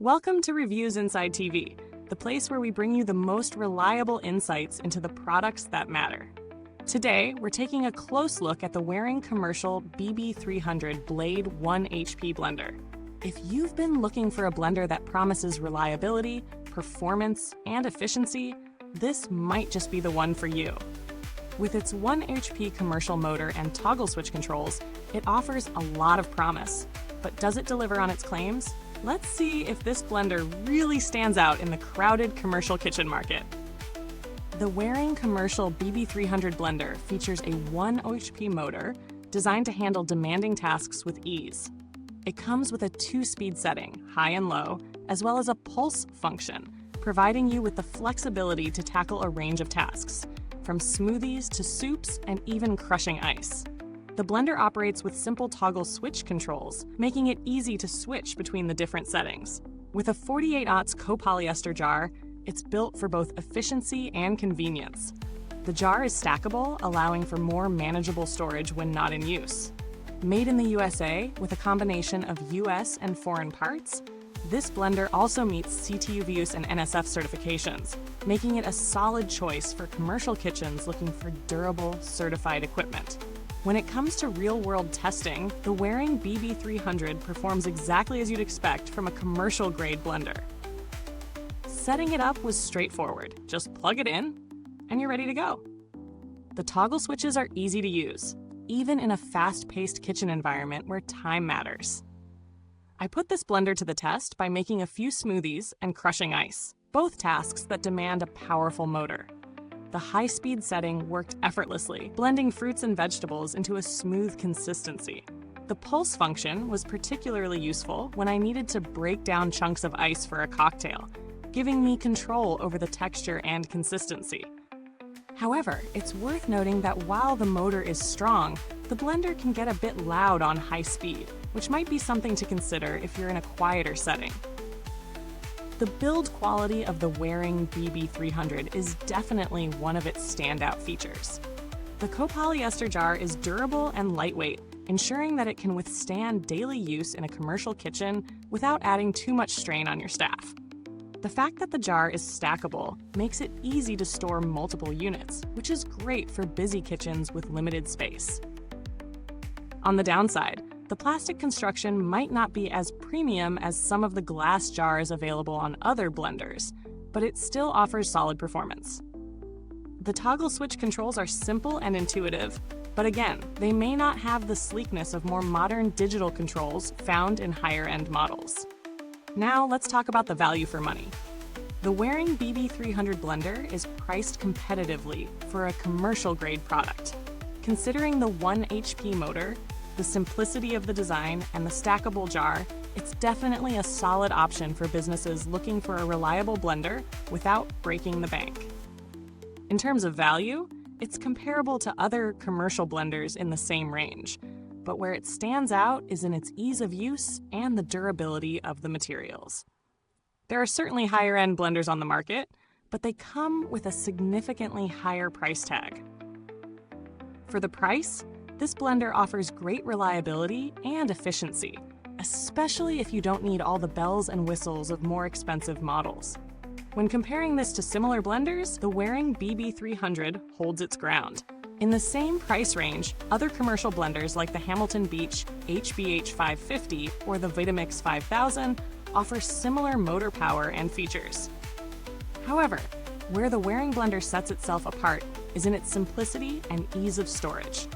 Welcome to Reviewsinsidetv, the place where we bring you the most reliable insights into the products that matter. Today, we're taking a close look at the Waring Commercial BB300 Blade 1 HP blender. If you've been looking for a blender that promises reliability, performance, and efficiency, this might just be the one for you. With its 1 HP commercial motor and toggle switch controls, it offers a lot of promise. But does it deliver on its claims? Let's see if this blender really stands out in the crowded commercial kitchen market. The Waring Commercial BB300 blender features a 1 HP motor designed to handle demanding tasks with ease. It comes with a 2-speed setting, high and low, as well as a pulse function, providing you with the flexibility to tackle a range of tasks, from smoothies to soups and even crushing ice. The blender operates with simple toggle switch controls, making it easy to switch between the different settings. With a 48-aughts copolyester jar, it's built for both efficiency and convenience. The jar is stackable, allowing for more manageable storage when not in use. Made in the USA with a combination of US and foreign parts, this blender also meets CTUVUS and NSF certifications, making it a solid choice for commercial kitchens looking for durable, certified equipment. When it comes to real-world testing, the Waring BB300 performs exactly as you'd expect from a commercial-grade blender. Setting it up was straightforward. Just plug it in, and you're ready to go. The toggle switches are easy to use, even in a fast-paced kitchen environment where time matters. I put this blender to the test by making a few smoothies and crushing ice, both tasks that demand a powerful motor. The high-speed setting worked effortlessly, blending fruits and vegetables into a smooth consistency. The pulse function was particularly useful when I needed to break down chunks of ice for a cocktail, giving me control over the texture and consistency. However, it's worth noting that while the motor is strong, the blender can get a bit loud on high speed, which might be something to consider if you're in a quieter setting. The build quality of the Waring BB300 is definitely one of its standout features. The copolyester jar is durable and lightweight, ensuring that it can withstand daily use in a commercial kitchen without adding too much strain on your staff. The fact that the jar is stackable makes it easy to store multiple units, which is great for busy kitchens with limited space. On the downside, the plastic construction might not be as premium as some of the glass jars available on other blenders, but it still offers solid performance. The toggle switch controls are simple and intuitive, but again, they may not have the sleekness of more modern digital controls found in higher-end models. Now let's talk about the value for money. The Waring BB300 blender is priced competitively for a commercial-grade product. Considering the 1 HP motor, the simplicity of the design, and the stackable jar, it's definitely a solid option for businesses looking for a reliable blender without breaking the bank. In terms of value, it's comparable to other commercial blenders in the same range, but where it stands out is in its ease of use and the durability of the materials. There are certainly higher-end blenders on the market, but they come with a significantly higher price tag. For the price, this blender offers great reliability and efficiency, especially if you don't need all the bells and whistles of more expensive models. When comparing this to similar blenders, the Waring BB300 holds its ground. In the same price range, other commercial blenders like the Hamilton Beach HBH550 or the Vitamix 5000 offer similar motor power and features. However, where the Waring blender sets itself apart is in its simplicity and ease of storage.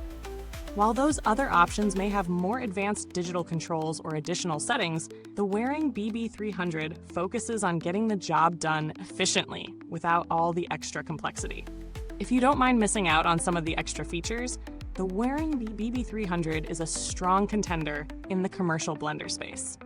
While those other options may have more advanced digital controls or additional settings, the Waring BB300 focuses on getting the job done efficiently without all the extra complexity. If you don't mind missing out on some of the extra features, the Waring BB300 is a strong contender in the commercial blender space.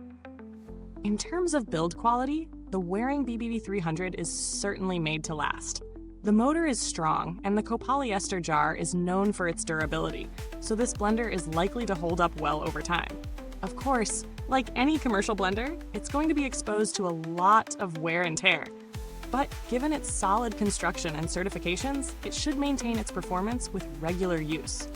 In terms of build quality, the Waring BB300 is certainly made to last. The motor is strong, and the copolyester jar is known for its durability, so this blender is likely to hold up well over time. Of course, like any commercial blender, it's going to be exposed to a lot of wear and tear. But given its solid construction and certifications, it should maintain its performance with regular use.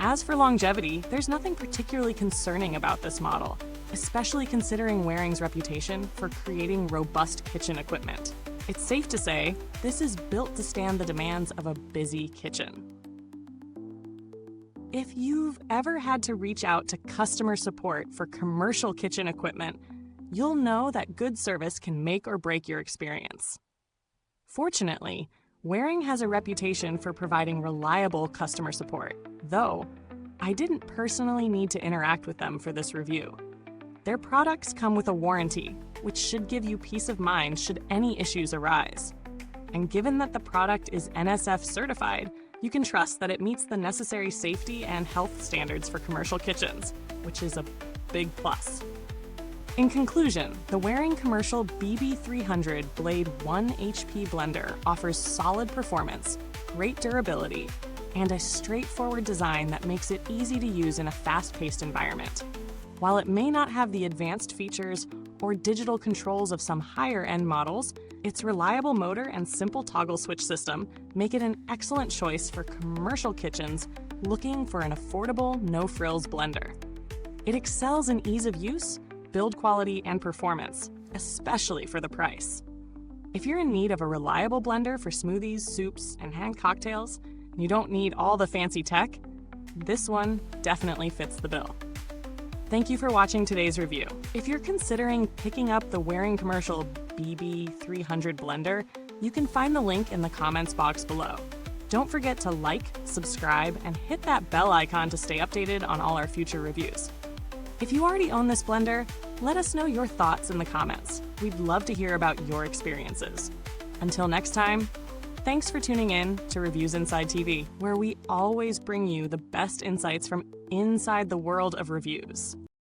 As for longevity, there's nothing particularly concerning about this model. especially considering Waring's reputation for creating robust kitchen equipment. It's safe to say this is built to stand the demands of a busy kitchen. If you've ever had to reach out to customer support for commercial kitchen equipment, you'll know that good service can make or break your experience. Fortunately, Waring has a reputation for providing reliable customer support, though I didn't personally need to interact with them for this review. Their products come with a warranty, which should give you peace of mind should any issues arise. And given that the product is NSF certified, you can trust that it meets the necessary safety and health standards for commercial kitchens, which is a big plus. In conclusion, the Waring Commercial BB300 Blade 1 HP blender offers solid performance, great durability, and a straightforward design that makes it easy to use in a fast-paced environment. While it may not have the advanced features or digital controls of some higher-end models, its reliable motor and simple toggle switch system make it an excellent choice for commercial kitchens looking for an affordable, no-frills blender. It excels in ease of use, build quality, and performance, especially for the price. If you're in need of a reliable blender for smoothies, soups, and hand cocktails, and you don't need all the fancy tech, this one definitely fits the bill. Thank you for watching today's review. If you're considering picking up the Waring Commercial BB300 blender, you can find the link in the comments box below. Don't forget to like, subscribe, and hit that bell icon to stay updated on all our future reviews. If you already own this blender, let us know your thoughts in the comments. We'd love to hear about your experiences. Until next time, thanks for tuning in to Reviews Inside TV, where we always bring you the best insights from inside the world of reviews.